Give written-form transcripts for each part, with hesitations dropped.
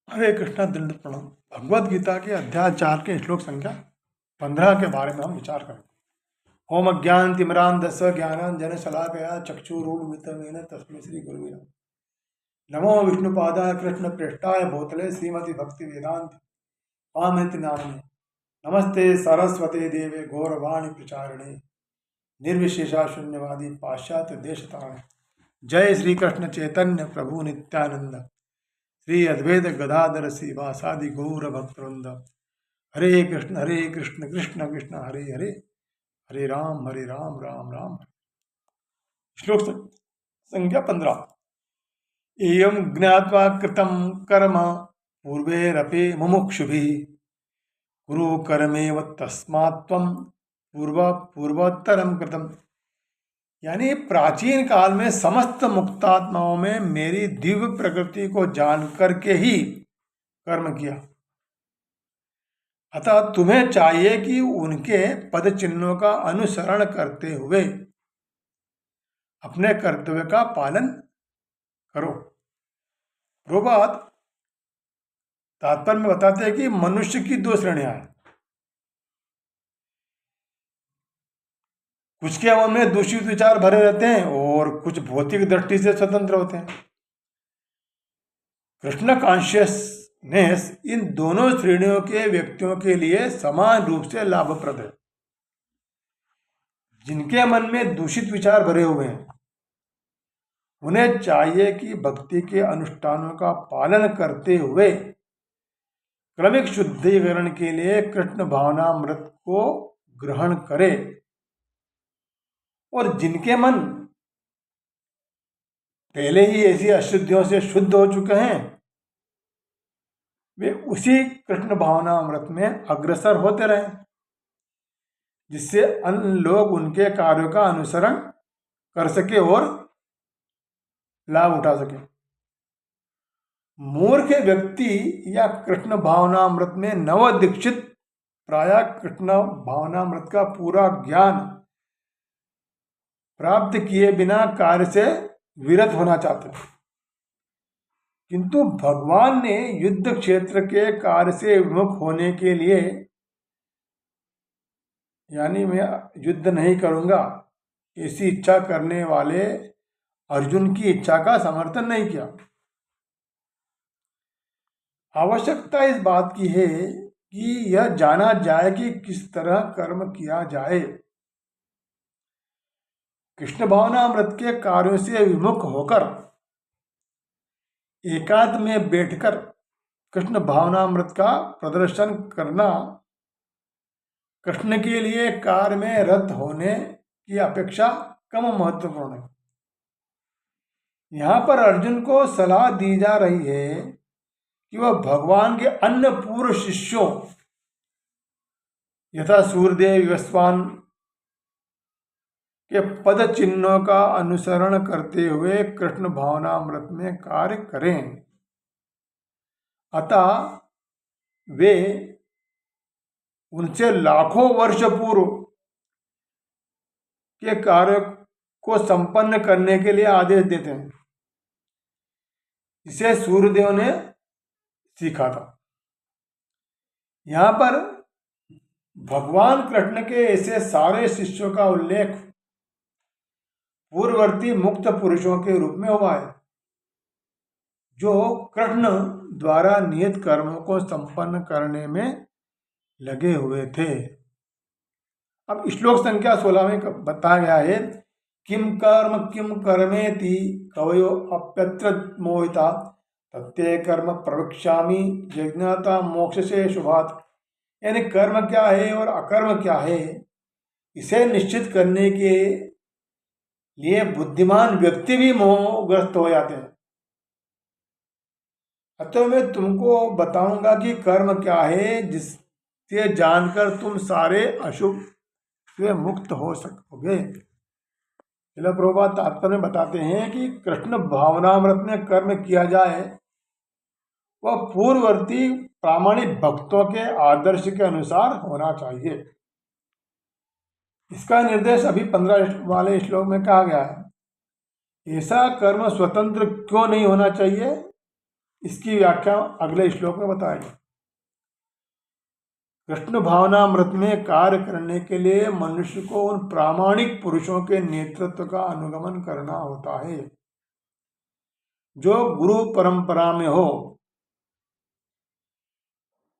हरे कृष्णा दंड प्रणाम। भगवद गीता के अध्याय 4 के श्लोक संख्या 15 के बारे में हम विचार करें। ओम अज्ञान तिमिरांधस्य ज्ञानांजन शलाकया चक्षुरुन्मिलितं तस्मै श्री गुरुवे नमो विष्णुपादाय कृष्ण प्रेष्ठाय भूतले श्रीमती भक्ति वेदांत स्वामिति नामिने नमस्ते सरस्वते देवे गौरवाणी प्रचारिणे निर्विशेषा शून्यवादी पाश्चात्य देशतारिणे। जय श्री कृष्ण चैतन्य प्रभु नित्यानंद श्री अद्वैत गदाधर श्रीवासादि गौर भक्तवृंद। हरे कृष्ण कृष्ण कृष्ण हरे हरे, हरे राम राम राम। श्लोक संख्या 15। एयं ज्ञात्वा कृतं कर्म पूर्वैरपि मुमुक्षुभिः कुरु कर्मेव तस्मात् त्वं पूर्वोत्तरं कृतम्। यानी प्राचीन काल में समस्त मुक्तात्माओं में मेरी दिव्य प्रकृति को जान करके ही कर्म किया, अतः तुम्हें चाहिए कि उनके पद चिन्हों का अनुसरण करते हुए अपने कर्तव्य का पालन करो। प्रभुपाद तात्पर्य में बताते हैं कि मनुष्य की 2 श्रेणियां हैं। कुछ के मन में दूषित विचार भरे रहते हैं और कुछ भौतिक दृष्टि से स्वतंत्र होते हैं। कृष्ण कॉन्शियसनेस इन दोनों श्रेणियों के व्यक्तियों के लिए समान रूप से लाभप्रद है। जिनके मन में दूषित विचार भरे हुए हैं उन्हें चाहिए कि भक्ति के अनुष्ठानों का पालन करते हुए क्रमिक शुद्धिकरण के लिए कृष्ण भावनामृत को ग्रहण करे, और जिनके मन पहले ही ऐसी अशुद्धियों से शुद्ध हो चुके हैं वे उसी कृष्ण भावनामृत में अग्रसर होते रहें, जिससे अन्य लोग उनके कार्यों का अनुसरण कर सके और लाभ उठा सके। मूर्ख व्यक्ति या कृष्ण भावनामृत में नव दीक्षित प्रायः कृष्ण भावनामृत का पूरा ज्ञान प्राप्त किए बिना कार्य से विरत होना चाहते हैं, किंतु भगवान ने युद्ध क्षेत्र के कार्य से विमुख होने के लिए, यानी मैं युद्ध नहीं करूंगा, ऐसी इच्छा करने वाले अर्जुन की इच्छा का समर्थन नहीं किया। आवश्यकता इस बात की है कि यह जाना जाए कि किस तरह कर्म किया जाए। कृष्ण भावनामृत के कार्यों से विमुख होकर एकांत में बैठकर कृष्ण भावनामृत का प्रदर्शन करना कृष्ण के लिए कार्य में रत होने की अपेक्षा कम महत्वपूर्ण है। यहाँ पर अर्जुन को सलाह दी जा रही है कि वह भगवान के अन्य पूर्व शिष्यों यथा सूर्यदेव विवस्वान के पद चिन्हों का अनुसरण करते हुए कृष्ण भावनामृत में कार्य करें। अतः वे उनसे लाखों वर्ष पूर्व के कार्य को संपन्न करने के लिए आदेश देते हैं, इसे सूर्यदेव ने सीखा था। यहाँ पर भगवान कृष्ण के ऐसे सारे शिष्यों का उल्लेख पूर्ववर्ती मुक्त पुरुषों के रूप में हुआ है, जो कृष्ण द्वारा नियत कर्मों को संपन्न करने में लगे हुए थे। अब श्लोक संख्या 16 में बताया गया है, किम कर्मेति कवयो अप्यत्र मोहिता तत्ते कर्म प्रवक्ष्यामि जिज्ञाता मोक्ष से शुभात्। यानी कर्म क्या है और अकर्म क्या है, इसे निश्चित करने के लिए बुद्धिमान व्यक्ति भी मोहग्रस्त हो जाते हैं। अतः मैं तुमको बताऊंगा कि कर्म क्या है, जिससे जानकर तुम सारे अशुभ से मुक्त हो सकोगे। प्रभुपाद तात्पर्य में बताते हैं कि कृष्ण भावनामृत में कर्म किया जाए वह पूर्ववर्ती प्रामाणिक भक्तों के आदर्श के अनुसार होना चाहिए। इसका निर्देश अभी 15 वाले श्लोक में कहा गया है। ऐसा कर्म स्वतंत्र क्यों नहीं होना चाहिए? इसकी व्याख्या अगले श्लोक में बताएगी। कृष्ण भावनामृत में कार्य करने के लिए मनुष्य को उन प्रामाणिक पुरुषों के नेतृत्व का अनुगमन करना होता है जो गुरु परंपरा में हो।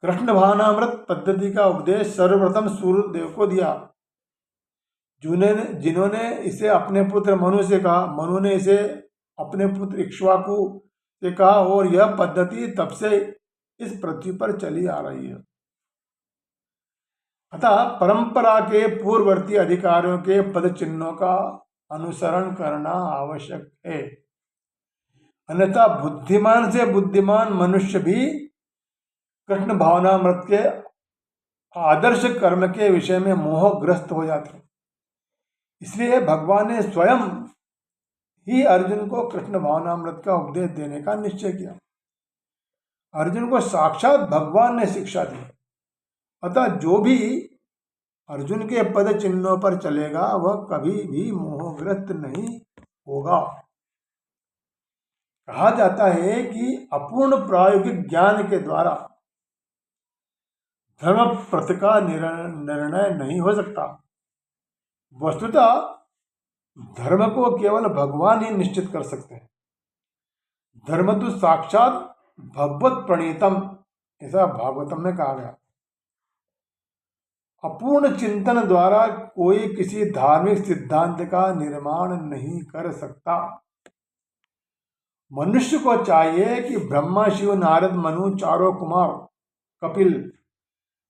कृष्ण भावनामृत पद्धति का उपदेश सर्वप्रथम सूर्यदेव को दिया, जिन्होंने इसे अपने पुत्र मनु से कहा। मनु ने इसे अपने पुत्र इक्ष्वाकु से कहा और यह पद्धति तब से इस पृथ्वी पर चली आ रही है। अतः परंपरा के पूर्ववर्ती अधिकारियों के पद चिन्हों का अनुसरण करना आवश्यक है, अन्यथा बुद्धिमान से बुद्धिमान मनुष्य भी कृष्ण भावनामृत के आदर्श कर्म के विषय में मोहग्रस्त हो जाते हैं। इसलिए भगवान ने स्वयं ही अर्जुन को कृष्ण भावनामृत का उपदेश देने का निश्चय किया। अर्जुन को साक्षात भगवान ने शिक्षा दी। अतः जो भी अर्जुन के पद चिन्हों पर चलेगा वह कभी भी मोहग्रस्त नहीं होगा। कहा जाता है कि अपूर्ण प्रायोगिक ज्ञान के द्वारा धर्म प्रथ का निर्णय नहीं हो सकता। वस्तुतः धर्म को केवल भगवान ही निश्चित कर सकते हैं। धर्म तो साक्षात भगवत प्रणीतम, ऐसा भागवतम में कहा गया। अपूर्ण चिंतन द्वारा कोई किसी धार्मिक सिद्धांत का निर्माण नहीं कर सकता। मनुष्य को चाहिए कि ब्रह्मा, शिव, नारद, मनु, चारों कुमार, कपिल,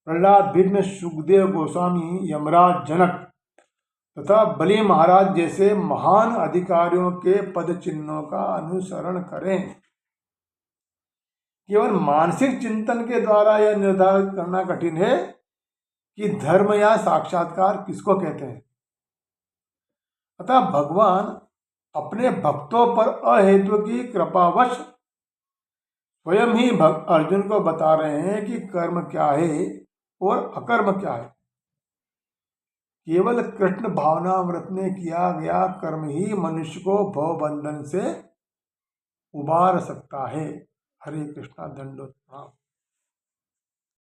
प्रहलाद, भीष्म, सुखदेव गोस्वामी, यमराज, जनक तथा बलि महाराज जैसे महान अधिकारियों के पद चिन्हों का अनुसरण करें। केवल मानसिक चिंतन के द्वारा यह निर्धारित करना कठिन है कि धर्म या साक्षात्कार किसको कहते हैं। अतः भगवान अपने भक्तों पर अहेतु की कृपावश स्वयं ही अर्जुन को बता रहे हैं कि कर्म क्या है और अकर्म क्या है। केवल कृष्ण भावनामृत में किया गया कर्म ही मनुष्य को भवबंधन से उबार सकता है। हरे कृष्णा, दंडोत प्रणाम।